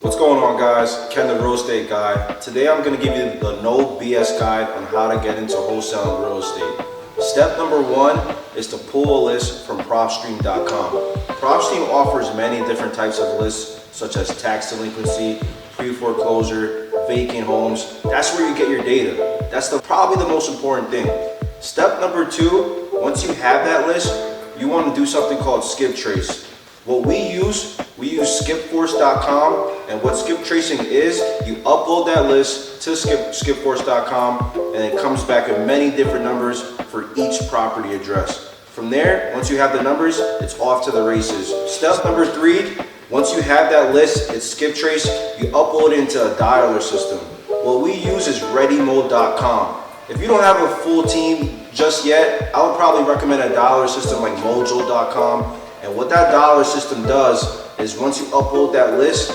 What's going on, guys? Ken the real estate guy. Today I'm going to give you the no BS guide on how to get into wholesaling real estate. Step number one is to pull a list from PropStream.com. PropStream offers many different types of lists such as tax delinquency, pre-foreclosure, vacant homes. That's where you get your data. That's probably the most important thing. Step number two, once you have that list, you want to do something called skip trace. What we use skipforce.com, and what skip tracing is, you upload that list to skipforce.com and it comes back in many different numbers for each property address. From there, once you have the numbers, it's off to the races. Step number three, once you have that list, it's skip trace, you upload it into a dialer system. What we use is readymode.com. If you don't have a full team just yet, I would probably recommend a dialer system like mojo.com. And what that dollar system does is once you upload that list,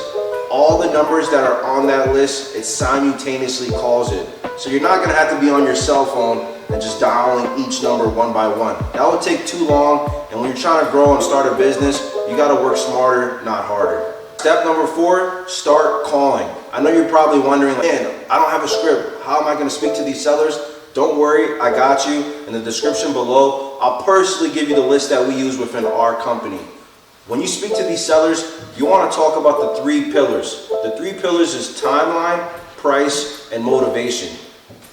all the numbers that are on that list, it simultaneously calls it. So you're not gonna have to be on your cell phone and just dialing each number one by one. That would take too long, and when you're trying to grow and start a business, you gotta work smarter, not harder. Step number four, start calling. I know you're probably wondering, man, I don't have a script. How am I gonna speak to these sellers? Don't worry, I got you. In the description below, I'll personally give you the list that we use within our company. When you speak to these sellers, you want to talk about the three pillars. The three pillars is timeline, price, and motivation.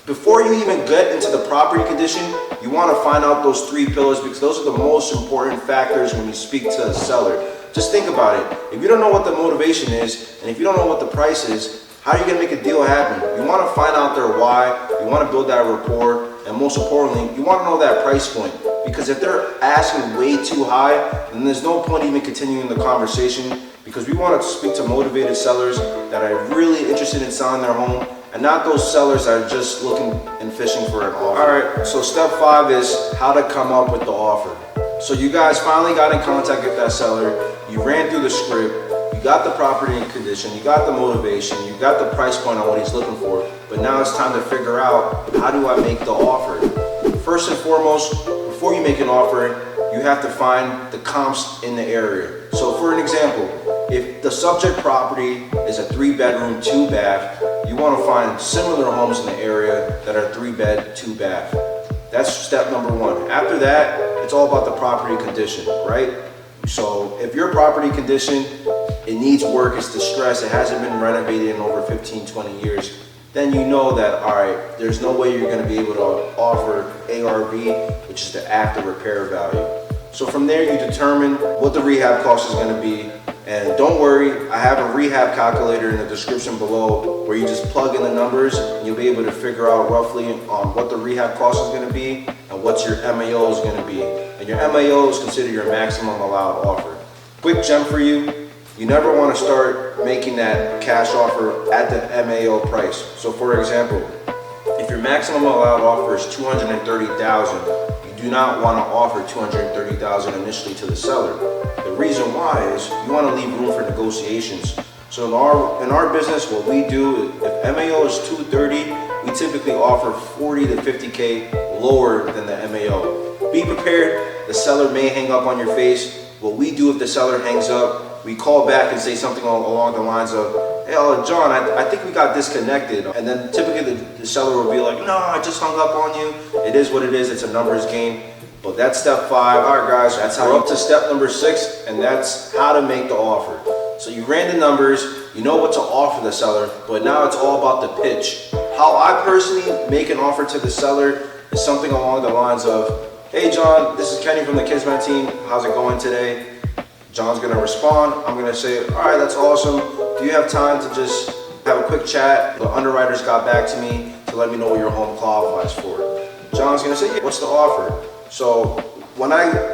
Before you even get into the property condition, you want to find out those three pillars because those are the most important factors when you speak to a seller. Just think about it. If you don't know what the motivation is, and if you don't know what the price is, how are you going to make a deal happen? You want to find out their why, you want to build that rapport, and most importantly, you want to know that price point. Because if they're asking way too high, then there's no point even continuing the conversation, because we want to speak to motivated sellers that are really interested in selling their home, and not those sellers that are just looking and fishing for an offer. Alright, so step five is how to come up with the offer. So you guys finally got in contact with that seller, you ran through the script, you got the property in condition, you got the motivation, you got the price point on what he's looking for, but now it's time to figure out, how do I make the offer? First and foremost, before you make an offer, you have to find the comps in the area. So for an example, if the subject property is a 3-bedroom, 2-bath, you want to find similar homes in the area that are 3-bed, 2-bath. That's step number one. After that, it's all about the property condition, right? So if your property condition, it needs work, it's distressed, it hasn't been renovated in over 15, 20 years, then you know that, all right, there's no way you're going to be able to offer ARV, which is the after repair value. So from there, you determine what the rehab cost is going to be. And don't worry, I have a rehab calculator in the description below where you just plug in the numbers and you'll be able to figure out roughly on what the rehab cost is going to be and what your MAO is going to be. And your MAO is considered your maximum allowed offer. Quick gem for you, you never want to start making that cash offer at the MAO price. So for example, if your maximum allowed offer is $230,000, you do not want to offer $230,000 initially to the seller. The reason why is you want to leave room for negotiations. So in our business, what we do, if MAO is $230,000, we typically offer $40 to $50K lower than the MAO. Be prepared, the seller may hang up on your face. What we do if the seller hangs up, we call back and say something along the lines of, hey, John, I think we got disconnected. And then typically the seller will be like, no, I just hung up on you. It is what it is, it's a numbers game. But that's step five. All right, guys, that's how we're up to step number six, and that's how to make the offer. So you ran the numbers, you know what to offer the seller, but now it's all about the pitch. How I personally make an offer to the seller is something along the lines of, hey, John, this is Kenny from the Kismet team. How's it going today? John's gonna respond. I'm gonna say, all right, that's awesome. Do you have time to just have a quick chat? The underwriters got back to me to let me know what your home qualifies for. John's gonna say, yeah, what's the offer? So when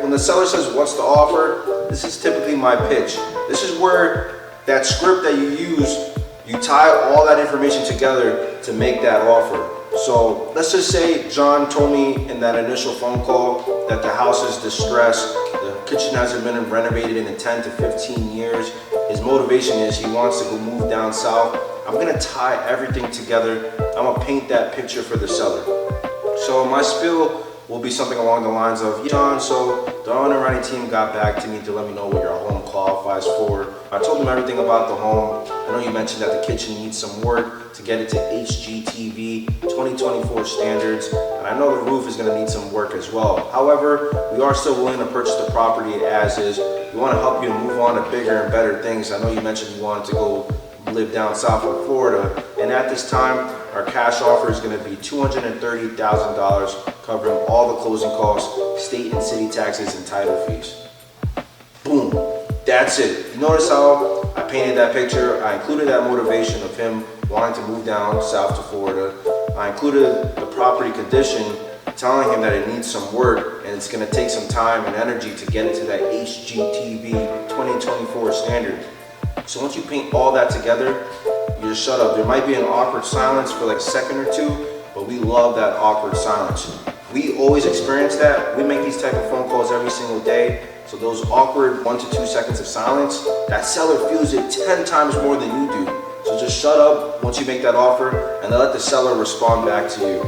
the seller says, what's the offer? This is typically my pitch. This is where that script that you use, you tie all that information together to make that offer. So let's just say John told me in that initial phone call that the house is distressed, the kitchen hasn't been renovated in 10 to 15 years. His motivation is he wants to go move down south. I'm gonna tie everything together. I'm gonna paint that picture for the seller. So my spiel will be something along the lines of, John, so the underwriting team got back to me to let me know what your home qualifies for. I told them everything about the home. I know you mentioned that the kitchen needs some work to get it to HGTV 2024 standards, and I know the roof is going to need some work as well. However, we are still willing to purchase the property as is. We want to help you move on to bigger and better things. I know you mentioned you wanted to go live down south in Florida, and at this time, our cash offer is going to be $230,000, covering all the closing costs, state and city taxes, and title fees. Boom. That's it. You notice how I painted that picture? I included that motivation of him wanting to move down south to Florida. I included the property condition, telling him that it needs some work and it's going to take some time and energy to get it to that HGTV 2024 standard. So once you paint all that together, you just shut up. There might be an awkward silence for like a second or two, but we love that awkward silence. We always experience that. We make these type of phone calls every single day. So those awkward 1 to 2 seconds of silence, that seller feels it 10 times more than you do. So just shut up once you make that offer and let the seller respond back to you.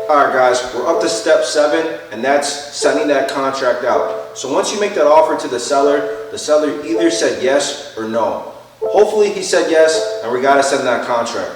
All right, guys, we're up to step 7, and that's sending that contract out. So once you make that offer to the seller either said yes or no. Hopefully he said yes, and we gotta send that contract.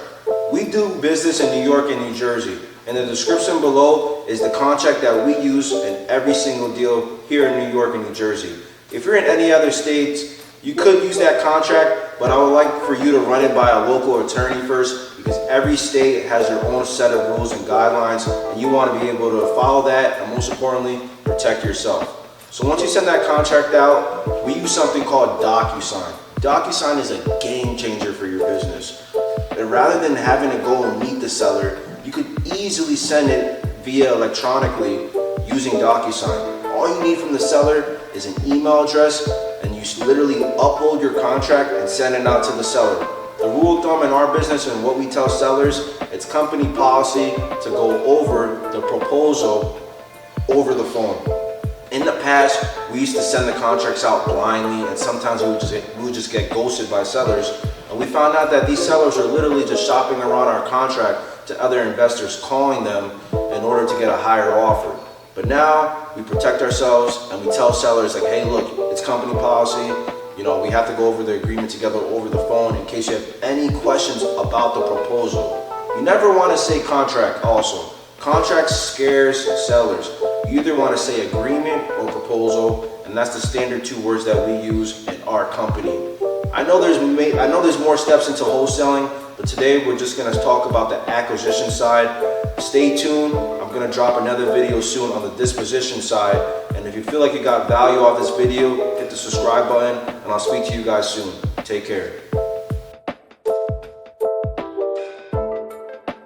We do business in New York and New Jersey. In the description below is the contract that we use in every single deal here in New York and New Jersey. If you're in any other states, you could use that contract, but I would like for you to run it by a local attorney first, because every state has their own set of rules and guidelines, and you want to be able to follow that, and most importantly, protect yourself. So once you send that contract out, we use something called DocuSign. DocuSign is a game changer for your business. And rather than having to go and meet the seller, you could easily send it via electronically using DocuSign. All you need from the seller is an email address, and you literally upload your contract and send it out to the seller. The rule of thumb in our business and what we tell sellers, it's company policy to go over the proposal over the phone. In the past, we used to send the contracts out blindly, and sometimes we would just get ghosted by sellers. And we found out that these sellers are literally just shopping around our contract to other investors, calling them in order to get a higher offer. But now we protect ourselves and we tell sellers like, hey, look, it's company policy. You know, we have to go over the agreement together over the phone in case you have any questions about the proposal. You never want to say contract also. Contract scares sellers. You either want to say agreement or proposal, and that's the standard 2 words that we use in our company. I know there's more steps into wholesaling, but today we're just going to talk about the acquisition side. Stay tuned. I'm going to drop another video soon on the disposition side. And if you feel like you got value off this video, hit the subscribe button, and I'll speak to you guys soon. Take care.